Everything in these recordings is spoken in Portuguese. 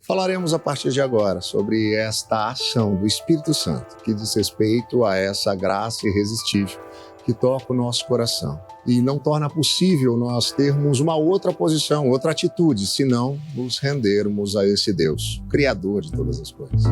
Falaremos a partir de agora sobre esta ação do Espírito Santo que diz respeito a essa graça irresistível que toca o nosso coração e não torna possível nós termos uma outra posição, outra atitude, senão nos rendermos a esse Deus, Criador de todas as coisas.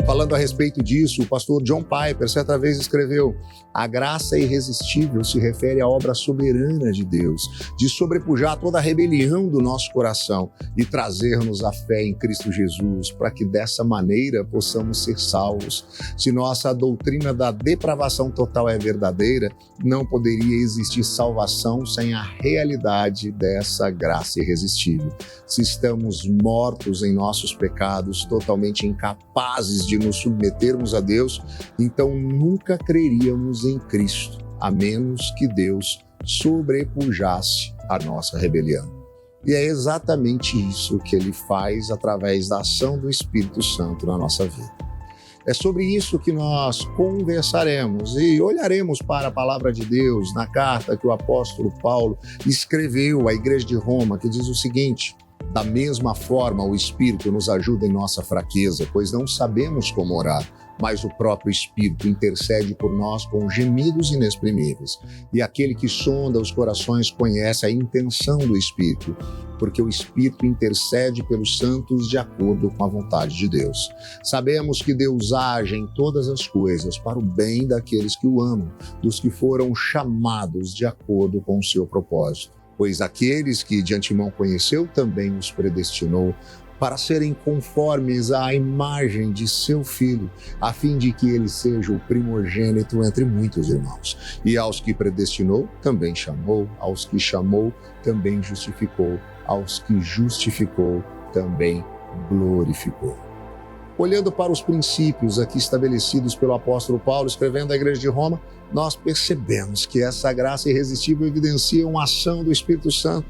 Falando a respeito disso, o pastor John Piper certa vez escreveu: a graça irresistível se refere à obra soberana de Deus, de sobrepujar toda a rebelião do nosso coração e trazer-nos a fé em Cristo Jesus, para que dessa maneira possamos ser salvos. Se nossa doutrina da depravação total é verdadeira, não poderia existir salvação sem a realidade dessa graça irresistível. Se estamos mortos em nossos pecados, totalmente incapazes de nos submetermos a Deus, então nunca creríamos em Cristo, a menos que Deus sobrepujasse a nossa rebelião. E é exatamente isso que Ele faz através da ação do Espírito Santo na nossa vida. É sobre isso que nós conversaremos e olharemos para a palavra de Deus na carta que o apóstolo Paulo escreveu à igreja de Roma, que diz o seguinte: da mesma forma, o Espírito nos ajuda em nossa fraqueza, pois não sabemos como orar, mas o próprio Espírito intercede por nós com gemidos inexprimíveis. E aquele que sonda os corações conhece a intenção do Espírito, porque o Espírito intercede pelos santos de acordo com a vontade de Deus. Sabemos que Deus age em todas as coisas para o bem daqueles que o amam, dos que foram chamados de acordo com o seu propósito. Pois aqueles que de antemão conheceu também os predestinou para serem conformes à imagem de seu Filho, a fim de que ele seja o primogênito entre muitos irmãos. E aos que predestinou, também chamou, aos que chamou, também justificou, aos que justificou, também glorificou. Olhando para os princípios aqui estabelecidos pelo apóstolo Paulo, escrevendo à igreja de Roma, nós percebemos que essa graça irresistível evidencia uma ação do Espírito Santo.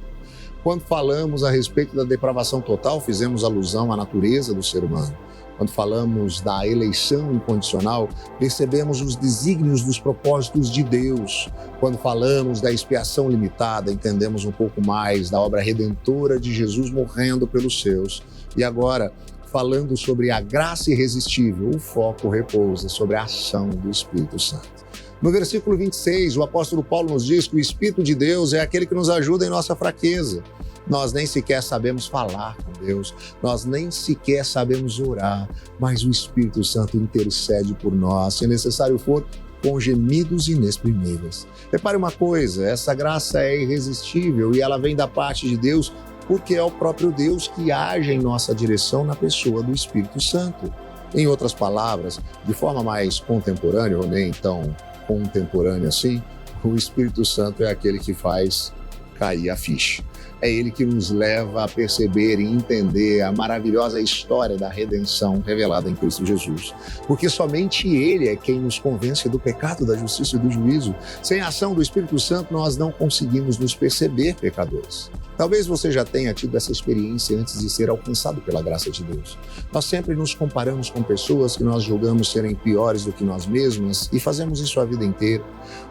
Quando falamos a respeito da depravação total, fizemos alusão à natureza do ser humano. Quando falamos da eleição incondicional, percebemos os desígnios dos propósitos de Deus. Quando falamos da expiação limitada, entendemos um pouco mais da obra redentora de Jesus morrendo pelos seus. E agora, falando sobre a graça irresistível, o foco repousa sobre a ação do Espírito Santo. No versículo 26, o apóstolo Paulo nos diz que o Espírito de Deus é aquele que nos ajuda em nossa fraqueza. Nós nem sequer sabemos falar com Deus, nós nem sequer sabemos orar, mas o Espírito Santo intercede por nós, se necessário for, com gemidos inexprimíveis. Repare uma coisa, essa graça é irresistível e ela vem da parte de Deus, porque é o próprio Deus que age em nossa direção na pessoa do Espírito Santo. Em outras palavras, de forma mais contemporânea, ou nem tão contemporânea assim, o Espírito Santo é aquele que faz cair a ficha. É Ele que nos leva a perceber e entender a maravilhosa história da redenção revelada em Cristo Jesus. Porque somente Ele é quem nos convence do pecado, da justiça e do juízo. Sem a ação do Espírito Santo, nós não conseguimos nos perceber pecadores. Talvez você já tenha tido essa experiência antes de ser alcançado pela graça de Deus. Nós sempre nos comparamos com pessoas que nós julgamos serem piores do que nós mesmas e fazemos isso a vida inteira.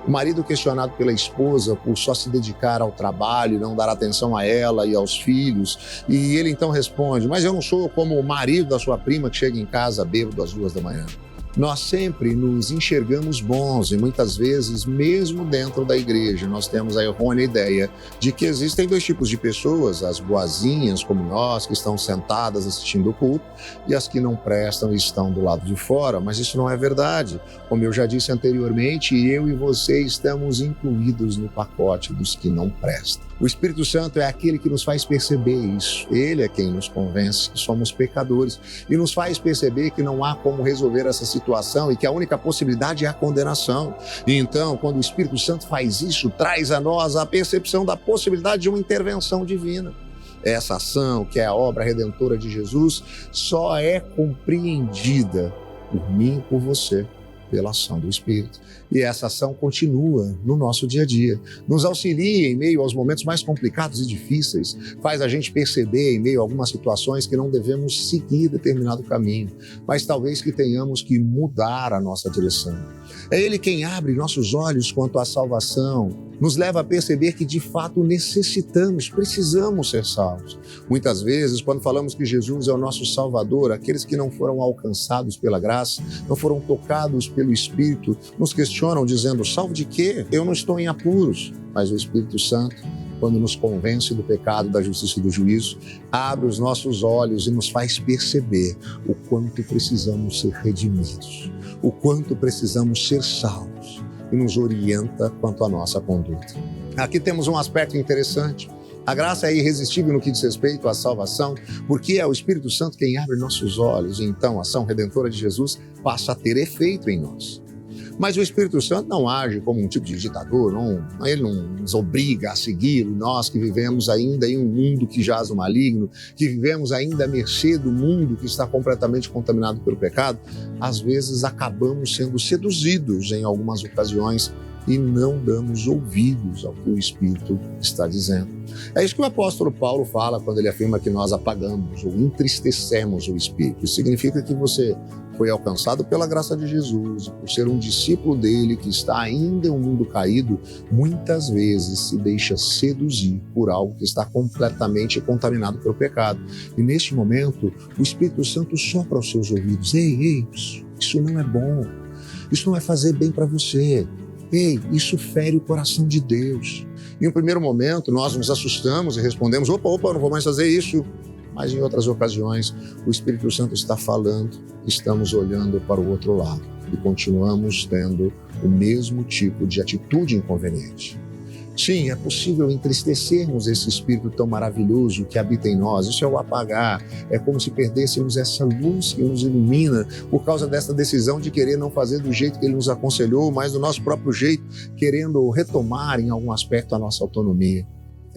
O marido questionado pela esposa por só se dedicar ao trabalho e não dar atenção a ela e aos filhos, e ele então responde: mas eu não sou como o marido da sua prima que chega em casa bêbado às 2 da manhã. Nós sempre nos enxergamos bons e muitas vezes, mesmo dentro da igreja, nós temos a errônea ideia de que existem 2 tipos de pessoas, as boazinhas como nós, que estão sentadas assistindo o culto, e as que não prestam e estão do lado de fora, mas isso não é verdade. Como eu já disse anteriormente, eu e você estamos incluídos no pacote dos que não prestam. O Espírito Santo é aquele que nos faz perceber isso. Ele é quem nos convence que somos pecadores e nos faz perceber que não há como resolver essa situação e que a única possibilidade é a condenação. E então, quando o Espírito Santo faz isso, traz a nós a percepção da possibilidade de uma intervenção divina. Essa ação, que é a obra redentora de Jesus, só é compreendida por mim e por você pela ação do Espírito. E essa ação continua no nosso dia a dia. Nos auxilia em meio aos momentos mais complicados e difíceis, faz a gente perceber em meio a algumas situações que não devemos seguir determinado caminho, mas talvez que tenhamos que mudar a nossa direção. É Ele quem abre nossos olhos quanto à salvação, nos leva a perceber que de fato precisamos ser salvos. Muitas vezes, quando falamos que Jesus é o nosso Salvador, aqueles que não foram alcançados pela graça, não foram tocados pelo Espírito, nos questionam dizendo: salvo de quê? Eu não estou em apuros. Mas o Espírito Santo, quando nos convence do pecado, da justiça e do juízo, abre os nossos olhos e nos faz perceber o quanto precisamos ser redimidos, o quanto precisamos ser salvos, e nos orienta quanto à nossa conduta. Aqui temos um aspecto interessante. A graça é irresistível no que diz respeito à salvação, porque é o Espírito Santo quem abre nossos olhos, e então a ação redentora de Jesus passa a ter efeito em nós. Mas o Espírito Santo não age como um tipo de ditador, ele não nos obriga a segui-lo. Nós que vivemos ainda em um mundo que jaz o maligno, que vivemos ainda à mercê do mundo que está completamente contaminado pelo pecado, às vezes acabamos sendo seduzidos em algumas ocasiões e não damos ouvidos ao que o Espírito está dizendo. É isso que o apóstolo Paulo fala quando ele afirma que nós apagamos ou entristecemos o Espírito. Isso significa que você foi alcançado pela graça de Jesus, e por ser um discípulo dele que está ainda em um mundo caído, muitas vezes se deixa seduzir por algo que está completamente contaminado pelo pecado. E neste momento, o Espírito Santo sopra aos seus ouvidos: ei, isso não é bom, isso não vai fazer bem para você. Ei, isso fere o coração de Deus. Em um primeiro momento, nós nos assustamos e respondemos: opa, não vou mais fazer isso. Mas em outras ocasiões, o Espírito Santo está falando, estamos olhando para o outro lado e continuamos tendo o mesmo tipo de atitude inconveniente. Sim, é possível entristecermos esse Espírito tão maravilhoso que habita em nós. Isso é o apagar. É como se perdêssemos essa luz que nos ilumina por causa dessa decisão de querer não fazer do jeito que Ele nos aconselhou, mas do nosso próprio jeito, querendo retomar em algum aspecto a nossa autonomia.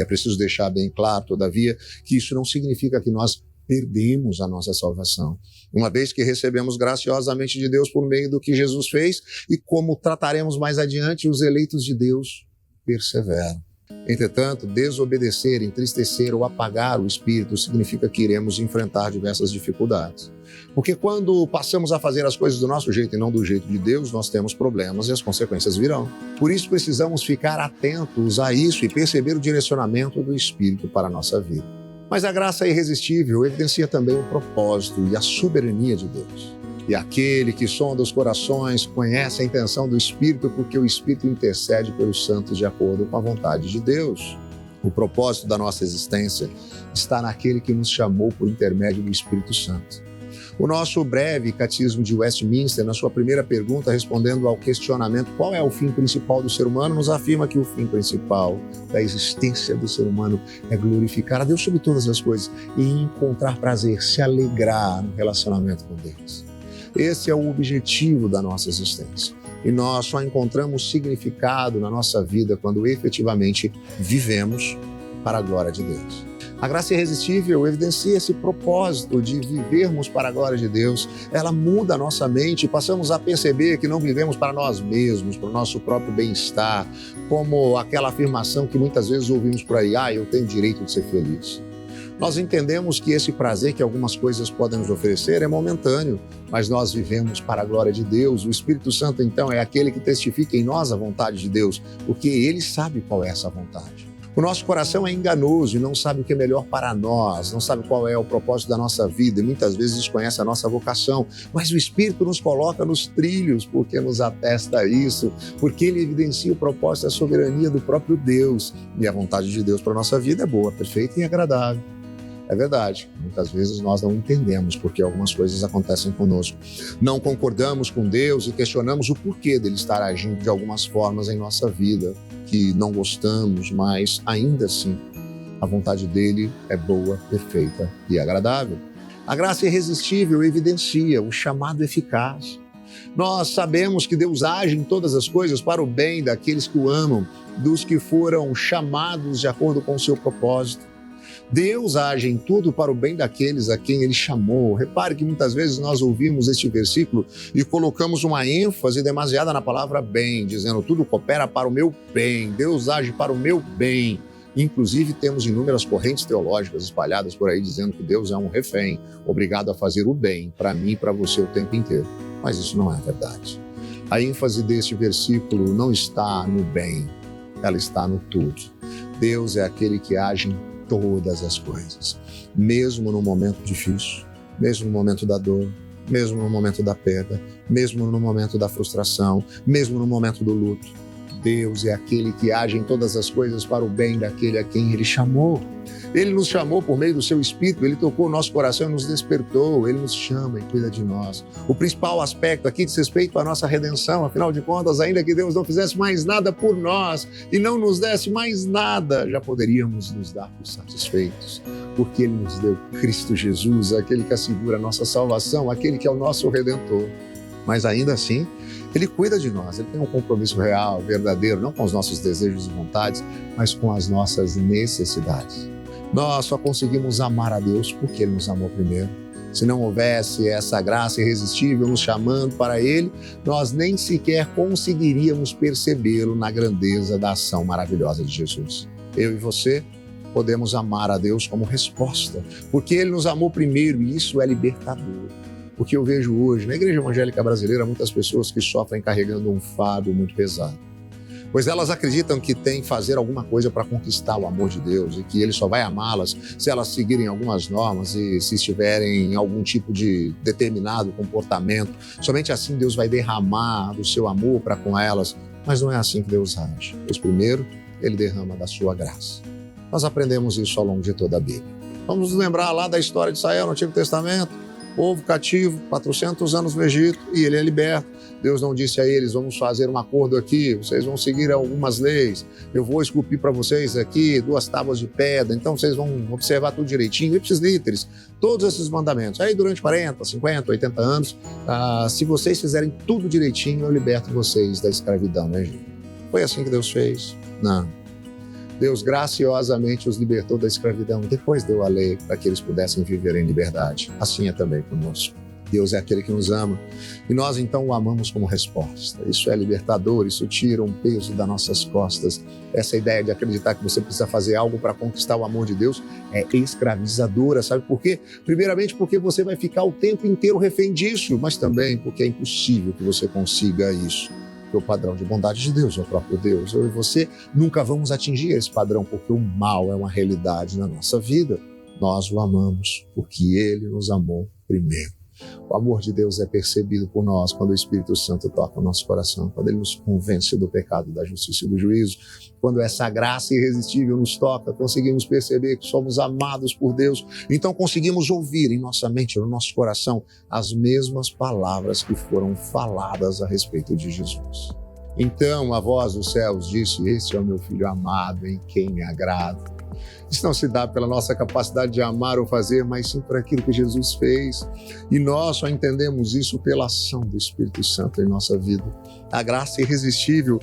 É preciso deixar bem claro, todavia, que isso não significa que nós perdemos a nossa salvação, uma vez que recebemos graciosamente de Deus por meio do que Jesus fez, e como trataremos mais adiante, os eleitos de Deus perseveram. Entretanto, desobedecer, entristecer ou apagar o Espírito significa que iremos enfrentar diversas dificuldades. Porque quando passamos a fazer as coisas do nosso jeito e não do jeito de Deus, nós temos problemas e as consequências virão. Por isso precisamos ficar atentos a isso e perceber o direcionamento do Espírito para a nossa vida. Mas a graça irresistível evidencia também o propósito e a soberania de Deus. E aquele que sonda os corações conhece a intenção do Espírito, porque o Espírito intercede pelos santos de acordo com a vontade de Deus. O propósito da nossa existência está naquele que nos chamou por intermédio do Espírito Santo. O nosso breve catecismo de Westminster, na sua primeira pergunta, respondendo ao questionamento qual é o fim principal do ser humano, nos afirma que o fim principal da existência do ser humano é glorificar a Deus sobre todas as coisas e encontrar prazer, se alegrar no relacionamento com Deus. Esse é o objetivo da nossa existência. E nós só encontramos significado na nossa vida quando efetivamente vivemos para a glória de Deus. A graça irresistível evidencia esse propósito de vivermos para a glória de Deus. Ela muda a nossa mente e passamos a perceber que não vivemos para nós mesmos, para o nosso próprio bem-estar, como aquela afirmação que muitas vezes ouvimos por aí: eu tenho direito de ser feliz. Nós entendemos que esse prazer que algumas coisas podem nos oferecer é momentâneo, mas nós vivemos para a glória de Deus. O Espírito Santo, então, é aquele que testifica em nós a vontade de Deus, porque Ele sabe qual é essa vontade. O nosso coração é enganoso e não sabe o que é melhor para nós, não sabe qual é o propósito da nossa vida e muitas vezes desconhece a nossa vocação. Mas o Espírito nos coloca nos trilhos porque nos atesta isso, porque Ele evidencia o propósito da soberania do próprio Deus. E a vontade de Deus para a nossa vida é boa, perfeita e agradável. É verdade, muitas vezes nós não entendemos porque algumas coisas acontecem conosco. Não concordamos com Deus e questionamos o porquê dele estar agindo de algumas formas em nossa vida, que não gostamos, mas ainda assim a vontade dele é boa, perfeita e agradável. A graça irresistível evidencia o chamado eficaz. Nós sabemos que Deus age em todas as coisas para o bem daqueles que o amam, dos que foram chamados de acordo com o seu propósito. Deus age em tudo para o bem daqueles a quem Ele chamou. Repare que muitas vezes nós ouvimos este versículo e colocamos uma ênfase demasiada na palavra bem, dizendo tudo coopera para o meu bem, Deus age para o meu bem. Inclusive temos inúmeras correntes teológicas espalhadas por aí dizendo que Deus é um refém, obrigado a fazer o bem para mim e para você o tempo inteiro. Mas isso não é verdade. A ênfase deste versículo não está no bem, ela está no tudo. Deus é aquele que age em todas as coisas, mesmo no momento difícil, mesmo no momento da dor, mesmo no momento da perda, mesmo no momento da frustração, mesmo no momento do luto. Deus é aquele que age em todas as coisas para o bem daquele a quem Ele chamou. Ele nos chamou por meio do seu Espírito, Ele tocou o nosso coração e nos despertou, Ele nos chama e cuida de nós. O principal aspecto aqui diz respeito à nossa redenção, afinal de contas, ainda que Deus não fizesse mais nada por nós e não nos desse mais nada, já poderíamos nos dar por satisfeitos, porque Ele nos deu Cristo Jesus, aquele que assegura a nossa salvação, aquele que é o nosso Redentor. Mas ainda assim, Ele cuida de nós, Ele tem um compromisso real, verdadeiro, não com os nossos desejos e vontades, mas com as nossas necessidades. Nós só conseguimos amar a Deus porque Ele nos amou primeiro. Se não houvesse essa graça irresistível nos chamando para Ele, nós nem sequer conseguiríamos percebê-lo na grandeza da ação maravilhosa de Jesus. Eu e você podemos amar a Deus como resposta, porque Ele nos amou primeiro e isso é libertador. Porque eu vejo hoje, na igreja evangélica brasileira, muitas pessoas que sofrem carregando um fardo muito pesado. Pois elas acreditam que têm que fazer alguma coisa para conquistar o amor de Deus e que Ele só vai amá-las se elas seguirem algumas normas e se estiverem em algum tipo de determinado comportamento. Somente assim Deus vai derramar o seu amor para com elas. Mas não é assim que Deus age. Pois primeiro, Ele derrama da sua graça. Nós aprendemos isso ao longo de toda a Bíblia. Vamos nos lembrar lá da história de Israel no Antigo Testamento. Povo cativo, 400 anos no Egito, e ele é liberto. Deus não disse a eles, vamos fazer um acordo aqui, vocês vão seguir algumas leis, eu vou esculpir para vocês aqui 2 tábuas de pedra, então vocês vão observar tudo direitinho, ipsis literis, todos esses mandamentos. Aí durante 40, 50, 80 anos, se vocês fizerem tudo direitinho, eu liberto vocês da escravidão no Egito. Foi assim que Deus fez? Não. Deus graciosamente os libertou da escravidão e depois deu a lei para que eles pudessem viver em liberdade. Assim é também conosco. Deus é aquele que nos ama e nós então o amamos como resposta. Isso é libertador, isso tira um peso das nossas costas. Essa ideia de acreditar que você precisa fazer algo para conquistar o amor de Deus é escravizadora, sabe por quê? Primeiramente porque você vai ficar o tempo inteiro refém disso, mas também porque é impossível que você consiga isso. Porque o padrão de bondade de Deus é o próprio Deus. Eu e você nunca vamos atingir esse padrão, porque o mal é uma realidade na nossa vida. Nós o amamos porque Ele nos amou primeiro. O amor de Deus é percebido por nós quando o Espírito Santo toca o nosso coração, quando Ele nos convence do pecado, da justiça e do juízo. Quando essa graça irresistível nos toca, conseguimos perceber que somos amados por Deus. Então conseguimos ouvir em nossa mente, no nosso coração, as mesmas palavras que foram faladas a respeito de Jesus. Então a voz dos céus disse, este é o meu Filho amado, em quem me agrado. Isso não se dá pela nossa capacidade de amar ou fazer, mas sim por aquilo que Jesus fez. E nós só entendemos isso pela ação do Espírito Santo em nossa vida. A graça irresistível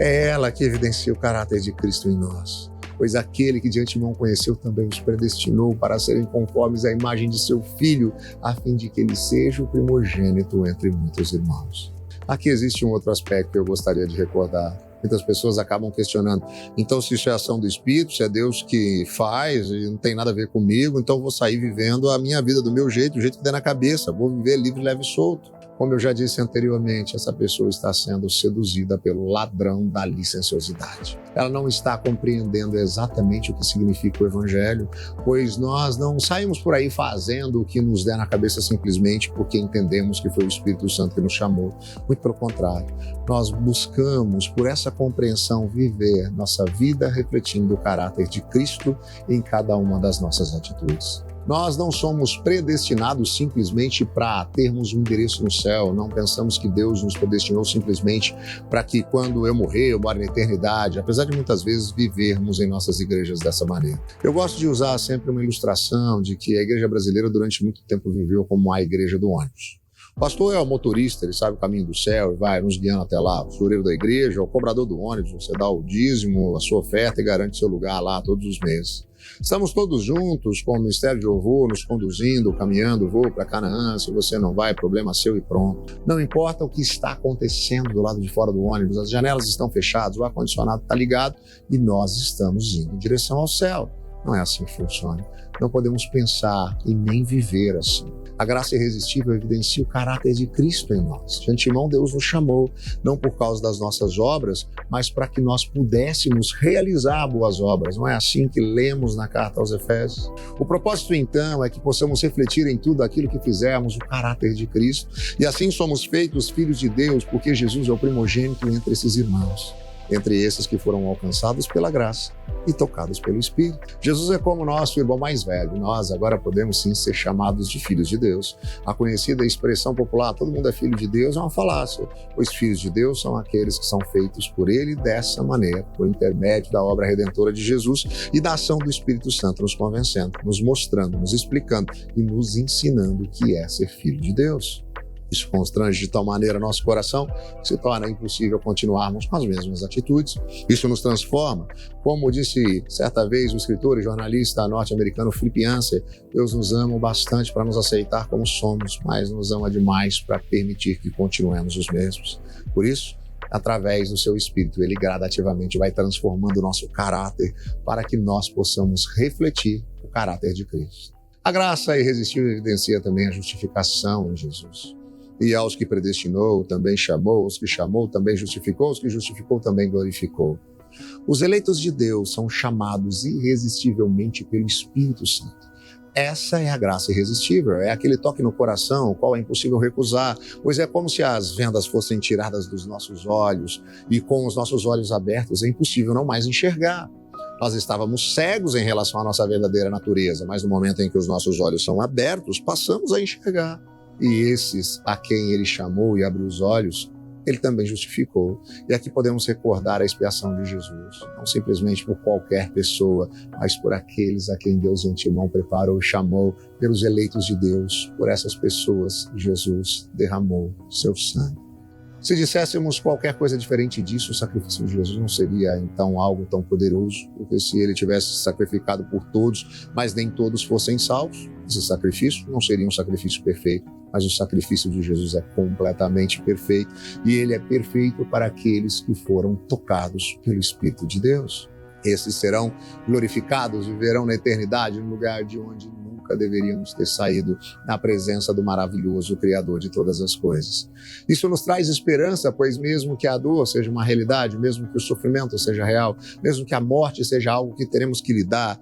é ela que evidencia o caráter de Cristo em nós. Pois aquele que de antemão conheceu também os predestinou para serem conformes à imagem de seu Filho, a fim de que ele seja o primogênito entre muitos irmãos. Aqui existe um outro aspecto que eu gostaria de recordar. Muitas pessoas acabam questionando, então se isso é ação do Espírito, se é Deus que faz e não tem nada a ver comigo, então eu vou sair vivendo a minha vida do meu jeito, do jeito que der na cabeça, vou viver livre, leve e solto. Como eu já disse anteriormente, essa pessoa está sendo seduzida pelo ladrão da licenciosidade. Ela não está compreendendo exatamente o que significa o Evangelho, pois nós não saímos por aí fazendo o que nos der na cabeça simplesmente porque entendemos que foi o Espírito Santo que nos chamou. Muito pelo contrário, nós buscamos, por essa compreensão, viver nossa vida refletindo o caráter de Cristo em cada uma das nossas atitudes. Nós não somos predestinados simplesmente para termos um endereço no céu, não pensamos que Deus nos predestinou simplesmente para que quando eu morrer, eu moro na eternidade, apesar de muitas vezes vivermos em nossas igrejas dessa maneira. Eu gosto de usar sempre uma ilustração de que a igreja brasileira durante muito tempo viveu como a igreja do ônibus. O pastor é o motorista, ele sabe o caminho do céu e vai nos guiando até lá. O tesoureiro da igreja, o cobrador do ônibus, você dá o dízimo, a sua oferta e garante seu lugar lá todos os meses. Estamos todos juntos com o Ministério de Louvor, nos conduzindo, caminhando, voo para Canaã. Se você não vai, problema seu e pronto. Não importa o que está acontecendo do lado de fora do ônibus, as janelas estão fechadas, o ar-condicionado está ligado e nós estamos indo em direção ao céu. Não é assim que funciona. Não podemos pensar e nem viver assim. A graça irresistível evidencia o caráter de Cristo em nós. De antemão, Deus nos chamou, não por causa das nossas obras, mas para que nós pudéssemos realizar boas obras. Não é assim que lemos na carta aos Efésios? O propósito, então, é que possamos refletir em tudo aquilo que fizermos o caráter de Cristo. E assim somos feitos filhos de Deus, porque Jesus é o primogênito entre esses irmãos. Entre esses que foram alcançados pela graça e tocados pelo Espírito. Jesus é como nosso irmão mais velho. Nós agora podemos sim ser chamados de filhos de Deus. A conhecida expressão popular, todo mundo é filho de Deus, é uma falácia, pois filhos de Deus são aqueles que são feitos por Ele dessa maneira, por intermédio da obra redentora de Jesus e da ação do Espírito Santo nos convencendo, nos mostrando, nos explicando e nos ensinando o que é ser filho de Deus. Isso constrange de tal maneira nosso coração que se torna impossível continuarmos com as mesmas atitudes. Isso nos transforma. Como disse certa vez o escritor e jornalista norte-americano Philip Yancey, Deus nos ama bastante para nos aceitar como somos, mas nos ama demais para permitir que continuemos os mesmos. Por isso, através do seu Espírito, Ele gradativamente vai transformando o nosso caráter para que nós possamos refletir o caráter de Cristo. A graça irresistível evidencia também a justificação em Jesus. E aos que predestinou, também chamou, os que chamou, também justificou, os que justificou, também glorificou. Os eleitos de Deus são chamados irresistivelmente pelo Espírito Santo. Essa é a graça irresistível, é aquele toque no coração, o qual é impossível recusar, pois é como se as vendas fossem tiradas dos nossos olhos, e com os nossos olhos abertos é impossível não mais enxergar. Nós estávamos cegos em relação à nossa verdadeira natureza, mas no momento em que os nossos olhos são abertos, passamos a enxergar. E esses a quem Ele chamou e abriu os olhos, Ele também justificou. E aqui podemos recordar a expiação de Jesus, não simplesmente por qualquer pessoa, mas por aqueles a quem Deus de antemão preparou e chamou, pelos eleitos de Deus. Por essas pessoas, Jesus derramou seu sangue. Se disséssemos qualquer coisa diferente disso, o sacrifício de Jesus não seria então algo tão poderoso, porque se Ele tivesse sacrificado por todos, mas nem todos fossem salvos, esse sacrifício não seria um sacrifício perfeito, mas o sacrifício de Jesus é completamente perfeito, e Ele é perfeito para aqueles que foram tocados pelo Espírito de Deus. Esses serão glorificados, viverão na eternidade, no lugar de onde nunca deveríamos ter saído, na presença do maravilhoso Criador de todas as coisas. Isso nos traz esperança, pois mesmo que a dor seja uma realidade, mesmo que o sofrimento seja real, mesmo que a morte seja algo que teremos que lidar,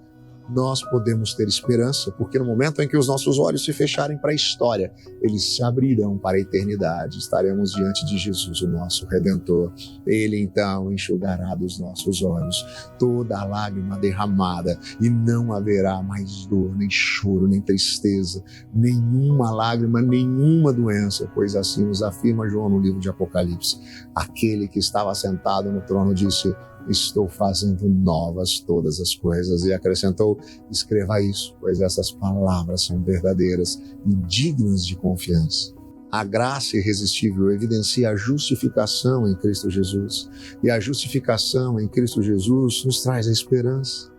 nós podemos ter esperança, porque no momento em que os nossos olhos se fecharem para a história, eles se abrirão para a eternidade. Estaremos diante de Jesus, o nosso Redentor. Ele então enxugará dos nossos olhos toda a lágrima derramada e não haverá mais dor, nem choro, nem tristeza, nenhuma lágrima, nenhuma doença, pois assim nos afirma João no livro de Apocalipse. Aquele que estava sentado no trono disse: estou fazendo novas todas as coisas. E acrescentou: escreva isso, pois essas palavras são verdadeiras e dignas de confiança. A graça irresistível evidencia a justificação em Cristo Jesus. E a justificação em Cristo Jesus nos traz a esperança.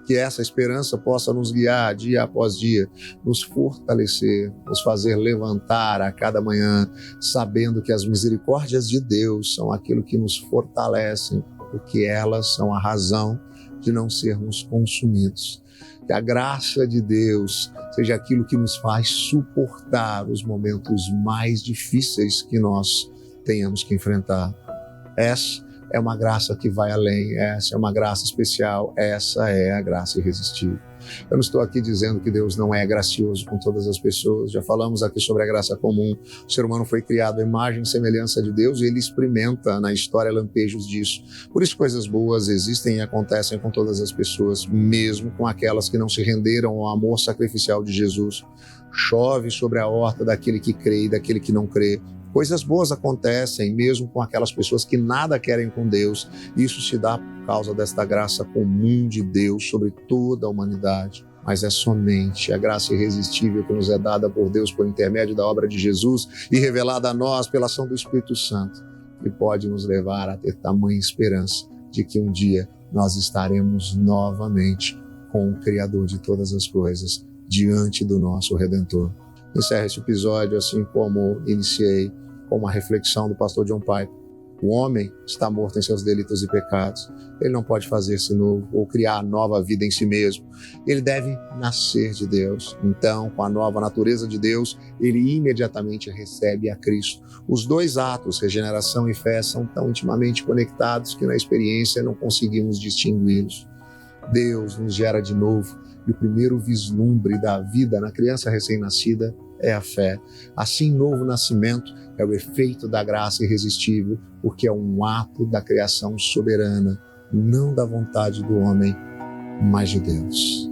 Que essa esperança possa nos guiar dia após dia, nos fortalecer, nos fazer levantar a cada manhã, sabendo que as misericórdias de Deus são aquilo que nos fortalecem, porque elas são a razão de não sermos consumidos. Que a graça de Deus seja aquilo que nos faz suportar os momentos mais difíceis que nós tenhamos que enfrentar. Essa é uma graça que vai além, essa é uma graça especial, essa é a graça irresistível. Eu não estou aqui dizendo que Deus não é gracioso com todas as pessoas, já falamos aqui sobre a graça comum. O ser humano foi criado à imagem e semelhança de Deus e ele experimenta na história lampejos disso. Por isso coisas boas existem e acontecem com todas as pessoas, mesmo com aquelas que não se renderam ao amor sacrificial de Jesus. Chove sobre a horta daquele que crê e daquele que não crê. Coisas boas acontecem mesmo com aquelas pessoas que nada querem com Deus. Isso se dá por causa desta graça comum de Deus sobre toda a humanidade. mas é somente a graça irresistível que nos é dada por Deus por intermédio da obra de Jesus e revelada a nós pela ação do Espírito Santo, que pode nos levar a ter tamanha esperança de que um dia nós estaremos novamente com o Criador de todas as coisas, diante do nosso Redentor. Encerro este episódio assim como iniciei, com uma reflexão do pastor John Piper. O homem está morto em seus delitos e pecados. Ele não pode fazer-se novo ou criar nova vida em si mesmo. Ele deve nascer de Deus. Então, com a nova natureza de Deus, ele imediatamente recebe a Cristo. Os dois atos, regeneração e fé, são tão intimamente conectados que na experiência não conseguimos distingui-los. Deus nos gera de novo e o primeiro vislumbre da vida na criança recém-nascida é a fé. Assim, novo nascimento é o efeito da graça irresistível, porque é um ato da criação soberana, não da vontade do homem, mas de Deus.